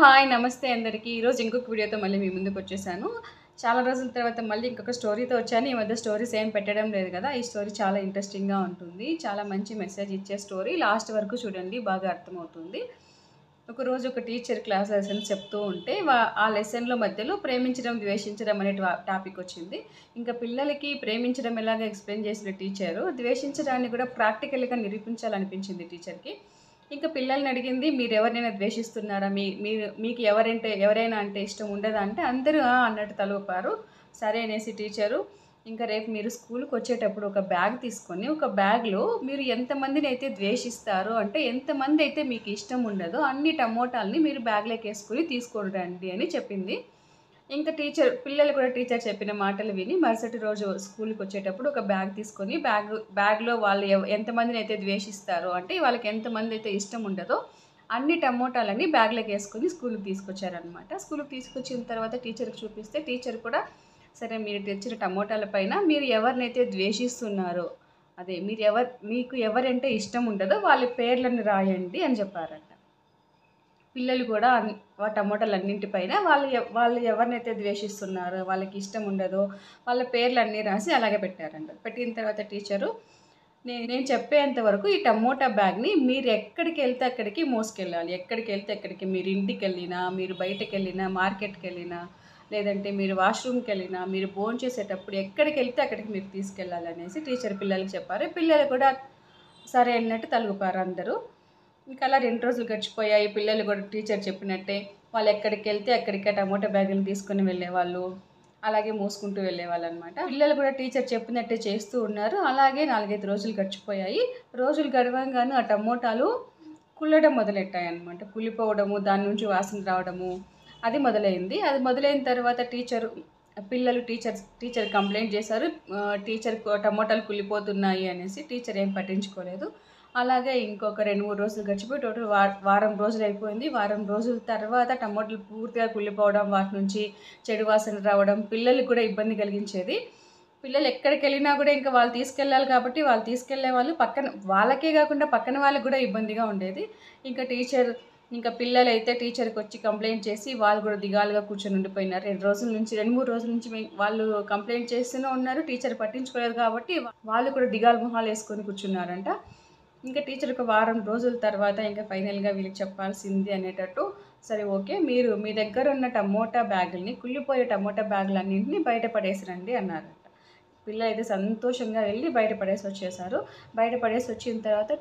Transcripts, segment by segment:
Hi నమస్తే అందరికీ. ఈరోజు ఇంకొక వీడియోతో మళ్ళీ మీ ముందుకు వచ్చేసాను. చాలా రోజుల తర్వాత మళ్ళీ ఇంకొక స్టోరీతో వచ్చాను. ఈ మధ్య స్టోరీస్ ఏం పెట్టడం లేదు కదా. ఈ స్టోరీ చాలా ఇంట్రెస్టింగ్గా ఉంటుంది. చాలా మంచి మెసేజ్ ఇచ్చే స్టోరీ. లాస్ట్ వరకు చూడండి, బాగా అర్థమవుతుంది. ఒకరోజు ఒక టీచర్ క్లాస్ లెసన్ చెప్తూ ఉంటే ఆ లెసన్లో మధ్యలో ప్రేమించడం, ద్వేషించడం అనే టాపిక్ వచ్చింది. ఇంకా పిల్లలకి ప్రేమించడం ఎలాగ ఎక్స్ప్లెయిన్ చేసిన టీచరు, ద్వేషించడాన్ని కూడా ప్రాక్టికల్గా నిరూపించాలనిపించింది టీచర్కి. ఇంకా పిల్లల్ని అడిగింది, మీరు ఎవరినైనా ద్వేషిస్తున్నారా, మీకు ఎవరైనా అంటే ఇష్టం ఉండదా అంటే అందరూ అన్నట్టు తలూపారు. సరే అనేసి టీచరు, ఇంకా రేపు మీరు స్కూల్కి వచ్చేటప్పుడు ఒక బ్యాగ్ తీసుకొని, ఒక బ్యాగ్లో మీరు ఎంతమందిని అయితే ద్వేషిస్తారో, అంటే ఎంతమంది అయితే మీకు ఇష్టం ఉండదో అన్ని టమోటాలని మీరు బ్యాగ్లోకి వేసుకుని తీసుకొని రండి అని చెప్పింది. ఇంకా పిల్లలు కూడా టీచర్ చెప్పిన మాటలు విని మరుసటి రోజు స్కూల్కి వచ్చేటప్పుడు ఒక బ్యాగ్ తీసుకొని బ్యాగ్లో వాళ్ళు ఎంతమందిని అయితే ద్వేషిస్తారో, అంటే వాళ్ళకి ఎంతమంది అయితే ఇష్టం ఉండదో అన్ని టమోటాలని బ్యాగ్లోకి వేసుకొని స్కూల్కి తీసుకొచ్చారనమాట. స్కూల్కి తీసుకొచ్చిన తర్వాత టీచర్కి చూపిస్తే టీచర్ కూడా, సరే మీరు తెచ్చిన టమోటాల పైన మీరు ఎవరినైతే ద్వేషిస్తున్నారో, అదే మీకు ఎవరంటే ఇష్టం ఉండదో వాళ్ళ పేర్లను రాయండి అని చెప్పారంట. పిల్లలు కూడా ఆ టమోటాలన్నింటిపైన వాళ్ళు ఎవరినైతే ద్వేషిస్తున్నారో, వాళ్ళకి ఇష్టం ఉండదో వాళ్ళ పేర్లన్నీ రాసి అలాగే పెట్టారంట. పెట్టిన తర్వాత టీచరు, నేను చెప్పేంత వరకు ఈ టమోటా బ్యాగ్ని మీరు ఎక్కడికి వెళ్తే అక్కడికి మోసుకెళ్ళాలి. ఎక్కడికి వెళ్తే అక్కడికి, మీరు ఇంటికి వెళ్ళినా, మీరు బయటకు వెళ్ళినా, మార్కెట్కి వెళ్ళినా, లేదంటే మీరు వాష్రూమ్కి వెళ్ళినా, మీరు భోంచేసేటప్పుడు ఎక్కడికి వెళ్తే అక్కడికి మీరు తీసుకెళ్ళాలి అనేసి టీచర్ పిల్లలకి చెప్పారు. పిల్లలు కూడా సరే అన్నట్టు తలుగుపారు అందరూ. ఇంకా అలా 2 రోజులు గడిచిపోయాయి. పిల్లలు కూడా టీచర్ చెప్పినట్టే వాళ్ళు ఎక్కడికి వెళ్తే అక్కడికే టమోటా బ్యాగులు తీసుకుని వెళ్ళేవాళ్ళు, అలాగే మోసుకుంటూ వెళ్ళేవాళ్ళు అనమాట. పిల్లలు కూడా టీచర్ చెప్పినట్టే చేస్తూ ఉన్నారు. అలాగే 4-5 రోజులు గడిచిపోయాయి. రోజులు గడవంగానే ఆ టమోటాలు కుళ్ళడం మొదలెట్టాయి అనమాట. కుళ్ళిపోవడము, దాని నుంచి వాసన రావడము అది మొదలైంది. అది మొదలైన తర్వాత పిల్లలు టీచర్ కంప్లైంట్ చేశారు. టీచర్ టమోటాలు కుళ్ళిపోతున్నాయి అనేసి. టీచర్ ఏం పట్టించుకోలేదు. అలాగే ఇంకొక 2-3 రోజులు గడిచిపోయి టోటల్ వారం రోజులు అయిపోయింది. వారం రోజుల తర్వాత టమోటాలు పూర్తిగా కుళ్ళిపోవడం, వాటి నుంచి చెడు వాసన రావడం పిల్లలకి కూడా ఇబ్బంది కలిగించేది. పిల్లలు ఎక్కడికి వెళ్ళినా కూడా ఇంకా వాళ్ళు తీసుకెళ్ళాలి కాబట్టి వాళ్ళు తీసుకెళ్లే వాళ్ళు, వాళ్ళకే కాకుండా పక్కన వాళ్ళకి కూడా ఇబ్బందిగా ఉండేది. ఇంకా పిల్లలైతే టీచర్కి వచ్చి కంప్లైంట్ చేసి వాళ్ళు కూడా దిగాలుగా కూర్చొని ఉండిపోయినారు. 2-3 రోజుల నుంచి వాళ్ళు కంప్లైంట్ చేస్తూనే ఉన్నారు. టీచర్ పట్టించుకోలేదు కాబట్టి వాళ్ళు కూడా దిగాలు మొహాలు వేసుకొని కూర్చున్నారంట. ఇంకా టీచర్ ఒక వారం రోజుల తర్వాత ఇంకా ఫైనల్గా వీళ్ళకి చెప్పాల్సింది అనేటట్టు, సరే ఓకే, మీరు మీ దగ్గర ఉన్న టమోటా బ్యాగుల్ని, కుళ్ళిపోయే టమోటా బ్యాగులన్నింటినీ బయటపడేసి రండి అన్నారంట. పిల్లలు అయితే సంతోషంగా వెళ్ళి బయటపడేసి వచ్చేసారు. బయటపడేసి వచ్చిన తర్వాత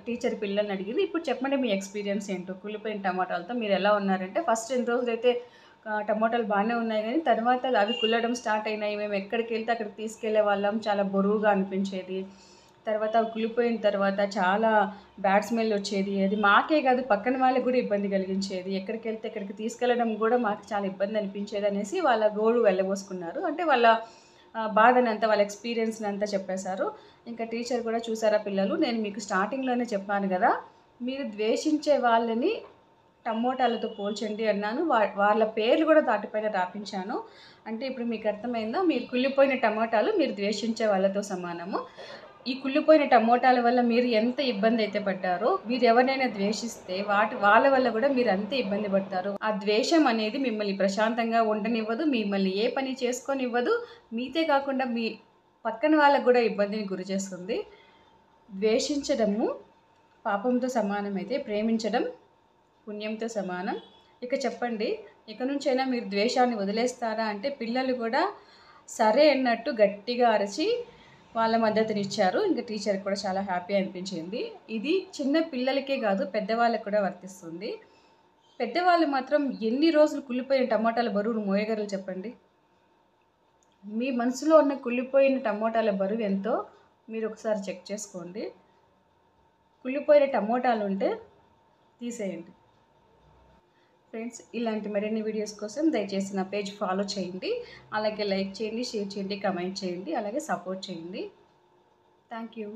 టీచర్ పిల్లల్ని అడిగింది, ఇప్పుడు చెప్పండి మీ ఎక్స్పీరియన్స్ ఏంటో కుళ్ళిపోయిన టమాటాలతో మీరు ఎలా ఉన్నారంటే. ఫస్ట్ 2 రోజులు అయితే టమోటాలు బాగానే ఉన్నాయి, కానీ తర్వాత అవి కుళ్ళడం స్టార్ట్ అయినాయి. మేము ఎక్కడికి వెళ్తే అక్కడికి తీసుకెళ్లే వాళ్ళం, చాలా బరువుగా అనిపించేది. తర్వాత అవి కుళ్ళిపోయిన తర్వాత చాలా బ్యాడ్ స్మెల్ వచ్చేది. అది మాకే కాదు పక్కన వాళ్ళకి కూడా ఇబ్బంది కలిగించేది. ఎక్కడికి వెళ్తే ఎక్కడికి తీసుకెళ్ళడం కూడా మాకు చాలా ఇబ్బంది అనిపించేది అనేసి వాళ్ళ గోడు వెళ్ళబోసుకున్నారు. అంటే వాళ్ళ బాధనంతా, వాళ్ళ ఎక్స్పీరియన్స్ని అంతా చెప్పేశారు. ఇంకా టీచర్ కూడా, చూసారా పిల్లలు, నేను మీకు స్టార్టింగ్లోనే చెప్పాను కదా, మీరు ద్వేషించే వాళ్ళని టమోటాలతో పోల్చండి అన్నాను. వాళ్ళ పేర్లు కూడా దాటిపైన రాపించాను. అంటే ఇప్పుడు మీకు అర్థమైందా, మీరు కుళ్ళిపోయిన టమోటాలు మీరు ద్వేషించే వాళ్ళతో సమానము. ఈ కుళ్ళిపోయిన టమోటాల వల్ల మీరు ఎంత ఇబ్బంది అయితే పడ్డారో, మీరు ఎవరినైనా ద్వేషిస్తే వాళ్ళ వల్ల కూడా మీరు అంతే ఇబ్బంది పడతారు. ఆ ద్వేషం అనేది మిమ్మల్ని ప్రశాంతంగా ఉండనివ్వదు, మిమ్మల్ని ఏ పని చేసుకోనివ్వదు, మీతే కాకుండా మీ పక్కన వాళ్ళకు కూడా ఇబ్బందిని గురి చేస్తుంది. ద్వేషించడము పాపంతో సమానమైతే ప్రేమించడం పుణ్యంతో సమానం. ఇక చెప్పండి, ఇక నుంచైనా మీరు ద్వేషాన్ని వదిలేస్తారా అంటే పిల్లలు కూడా సరే అన్నట్టు గట్టిగా అరిచి వాళ్ళ మద్దతునిచ్చారు. ఇంకా టీచర్ కూడా చాలా హ్యాపీ అనిపించింది. ఇది చిన్న పిల్లలకే కాదు, పెద్దవాళ్ళకి కూడా వర్తిస్తుంది. పెద్దవాళ్ళు మాత్రం ఎన్ని రోజులు కుళ్ళిపోయిన టమోటాల బరువును మోయగలరు చెప్పండి. మీ మనసులో ఉన్న కుళ్ళిపోయిన టమోటాల బరువు ఎంతో మీరు ఒకసారి చెక్ చేసుకోండి. కుళ్ళిపోయిన టమోటాలు ఉంటే తీసేయండి. ఫ్రెండ్స్, ఇలాంటి మరిన్ని వీడియోస్ కోసం దయచేసి నా పేజ్ ఫాలో చేయండి. అలాగే లైక్ చేయండి, షేర్ చేయండి, కమెంట్ చేయండి, అలాగే సపోర్ట్ చేయండి. Thank you.